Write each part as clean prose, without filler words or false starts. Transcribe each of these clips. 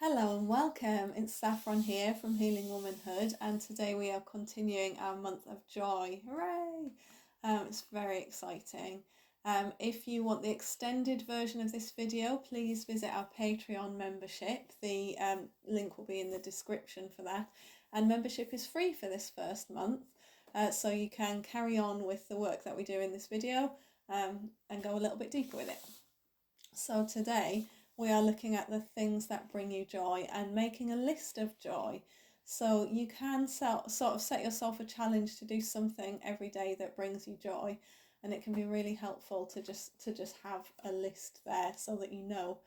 Hello and welcome. It's Saffron here from Healing Womanhood, and today we are continuing our month of joy. Hooray! It's very exciting. If you want the extended version of this video, please visit our Patreon membership. The link will be in the description for that. And membership is free for this first month, so you can carry on with the work that we do in this video and go a little bit deeper with it. So today we are looking at the things that bring you joy and making a list of joy. So you can sort of set yourself a challenge to do something every day that brings you joy, and it can be really helpful to just have a list there so that you know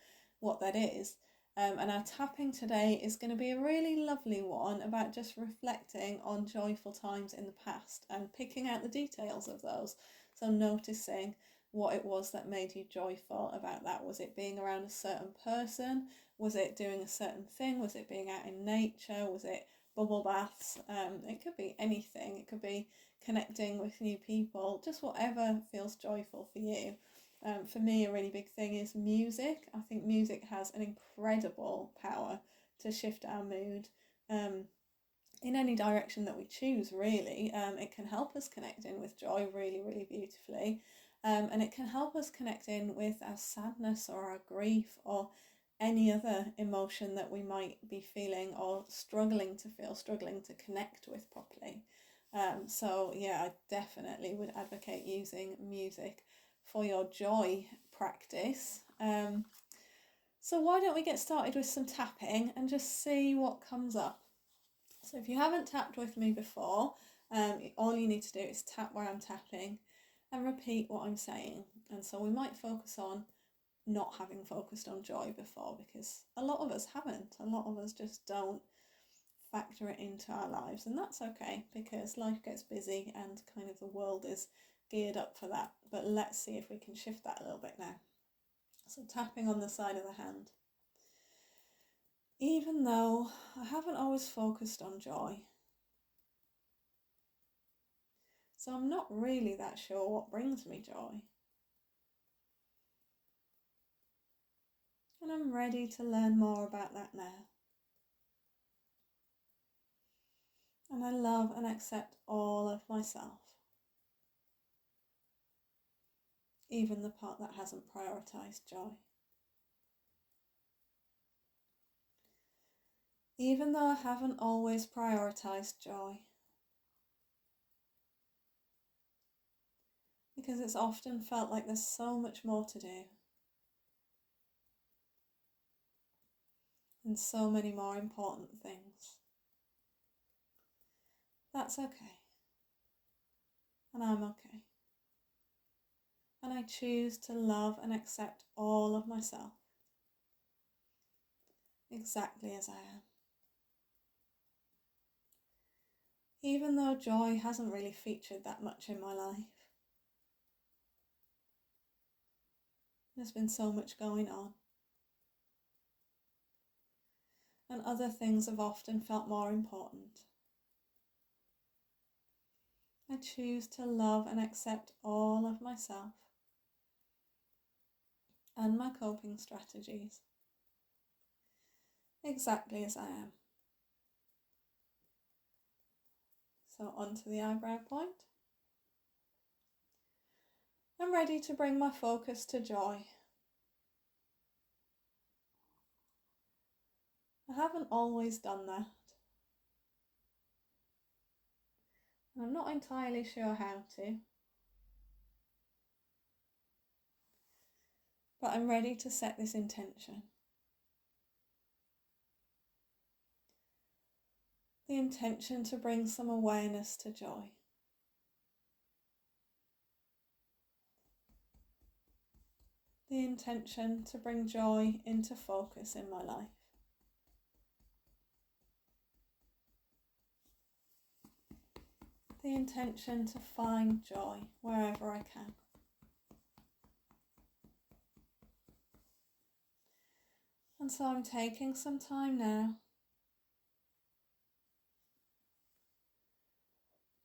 what that is. And our tapping today is going to be a really lovely one about just reflecting on joyful times in the past and picking out the details of those. So noticing what it was that made you joyful about that. Was it being around a certain person? Was it doing a certain thing? Was it being out in nature? Was it bubble baths? It could be anything. It could be connecting with new people, just whatever feels joyful for you. For me, a really big thing is music. I think music has an incredible power to shift our mood in any direction that we choose, really. It can help us connect in with joy really, really beautifully. And it can help us connect in with our sadness or our grief or any other emotion that we might be feeling or struggling to feel, struggling to connect with properly. So yeah, I definitely would advocate using music for your joy practice. So why don't we get started with some tapping and just see what comes up. So if you haven't tapped with me before, all you need to do is tap where I'm tapping and repeat what I'm saying. And so we might focus on not having focused on joy before, because a lot of us haven't. A lot of us just don't factor it into our lives, and that's okay, because life gets busy and kind of the world is geared up for that. But let's see if we can shift that a little bit now. So tapping on the side of the hand. Even though I haven't always focused on joy, so I'm not really that sure what brings me joy. And I'm ready to learn more about that now. And I love and accept all of myself, even the part that hasn't prioritised joy. Even though I haven't always prioritised joy, because it's often felt like there's so much more to do and so many more important things. That's okay. And I'm okay. And I choose to love and accept all of myself exactly as I am. Even though joy hasn't really featured that much in my life. There's been so much going on. And other things have often felt more important. I choose to love and accept all of myself and my coping strategies exactly as I am. So onto the eyebrow point. I'm ready to bring my focus to joy. I haven't always done that. And I'm not entirely sure how to. But I'm ready to set this intention. The intention to bring some awareness to joy. The intention to bring joy into focus in my life. The intention to find joy wherever I can. And so I'm taking some time now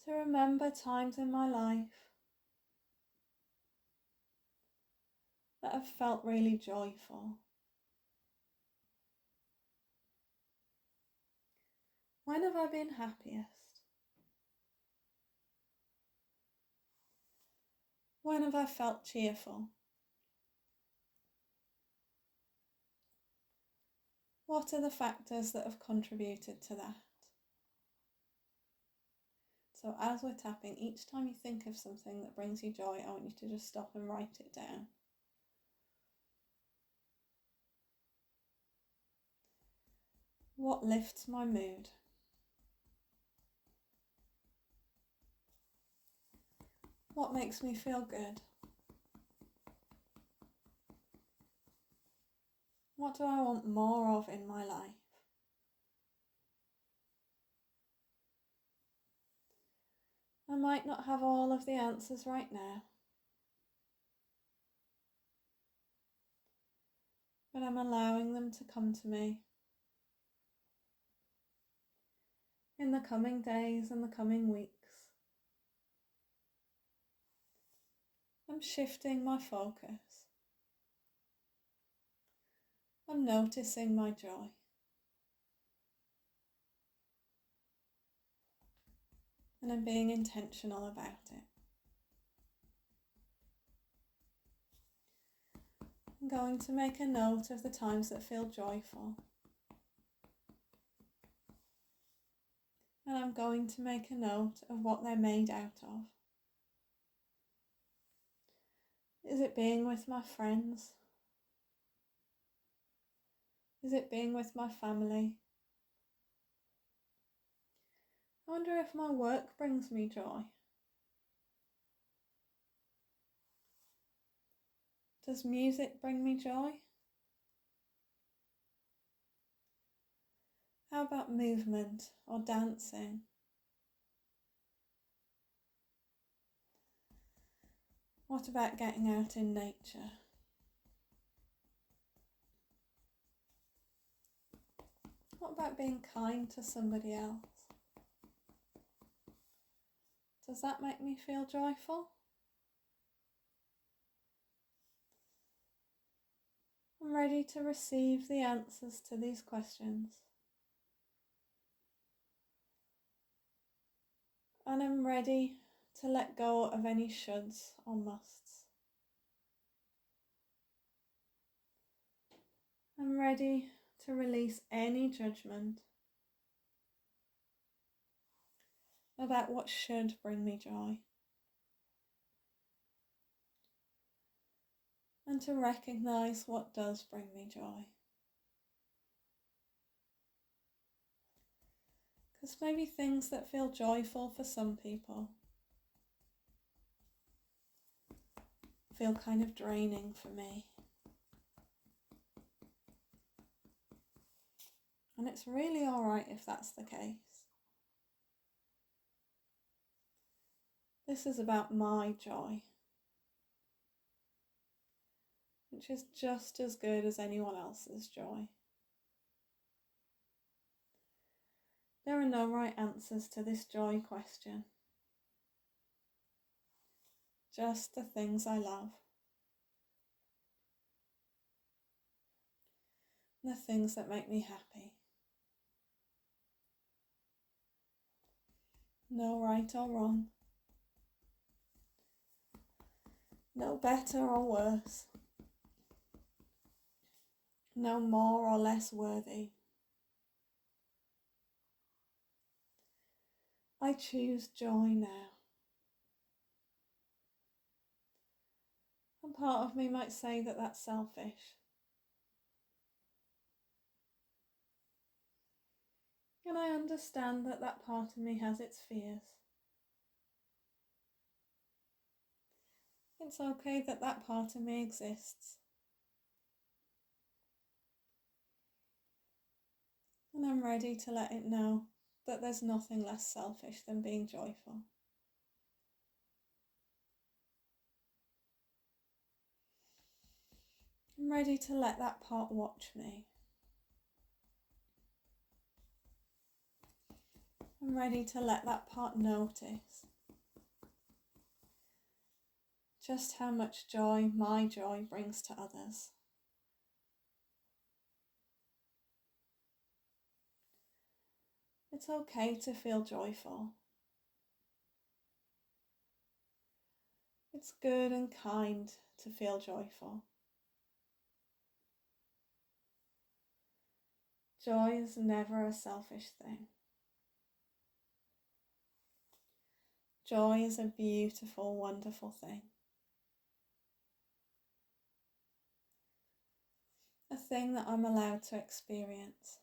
to remember times in my life that have felt really joyful. When have I been happiest? When have I felt cheerful? What are the factors that have contributed to that? So as we're tapping, each time you think of something that brings you joy, I want you to just stop and write it down. What lifts my mood? What makes me feel good? What do I want more of in my life? I might not have all of the answers right now, but I'm allowing them to come to me in the coming days and the coming weeks. I'm shifting my focus. I'm noticing my joy. And I'm being intentional about it. I'm going to make a note of the times that feel joyful. And I'm going to make a note of what they're made out of. Is it being with my friends? Is it being with my family? I wonder if my work brings me joy. Does music bring me joy? How about movement or dancing? What about getting out in nature? What about being kind to somebody else? Does that make me feel joyful? I'm ready to receive the answers to these questions. And I'm ready to let go of any shoulds or musts. I'm ready to release any judgment about what should bring me joy. And to recognize what does bring me joy. Because maybe things that feel joyful for some people feel kind of draining for me. And it's really alright if that's the case. This is about my joy, which is just as good as anyone else's joy. There are no right answers to this joy question. Just the things I love. The things that make me happy. No right or wrong. No better or worse. No more or less worthy. I choose joy now. And part of me might say that that's selfish. And I understand that that part of me has its fears. It's okay that that part of me exists. And I'm ready to let it know that there's nothing less selfish than being joyful. I'm ready to let that part watch me. I'm ready to let that part notice just how much joy my joy brings to others. It's okay to feel joyful. It's good and kind to feel joyful. Joy is never a selfish thing. Joy is a beautiful, wonderful thing. A thing that I'm allowed to experience.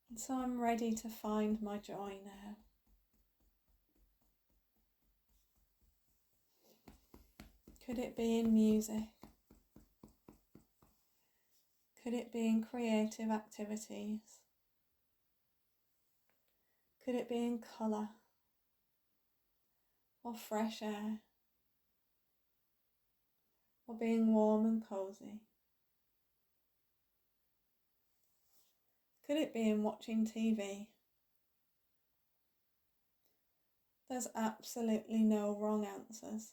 And so I'm ready to find my joy now. Could it be in music? Could it be in creative activities? Could it be in colour or fresh air or being warm and cosy? Could it be in watching TV? There's absolutely no wrong answers.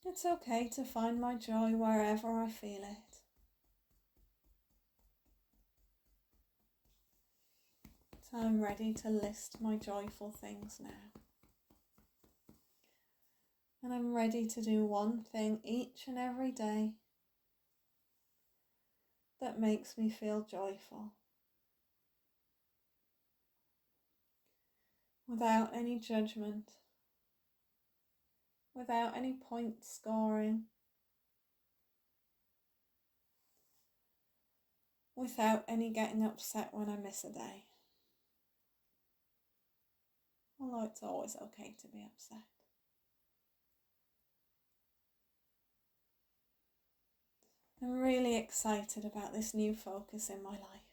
It's okay to find my joy wherever I feel it. So I'm ready to list my joyful things now. And I'm ready to do one thing each and every day that makes me feel joyful. Without any judgment, without any point scoring, without any getting upset when I miss a day. Although it's always okay to be upset. I'm really excited about this new focus in my life.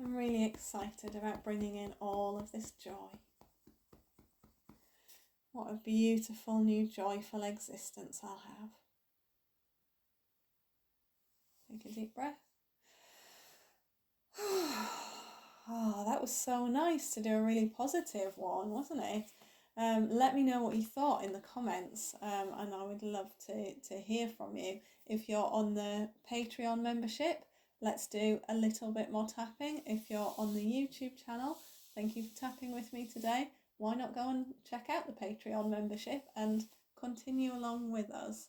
I'm really excited about bringing in all of this joy. What a beautiful new joyful existence I'll have. Take a deep breath. Oh, that was so nice to do a really positive one, wasn't it? Let me know what you thought in the comments, and I would love to hear from you. If you're on the Patreon membership, let's do a little bit more tapping. If you're on the YouTube channel, thank you for tapping with me today. Why not go and check out the Patreon membership and continue along with us?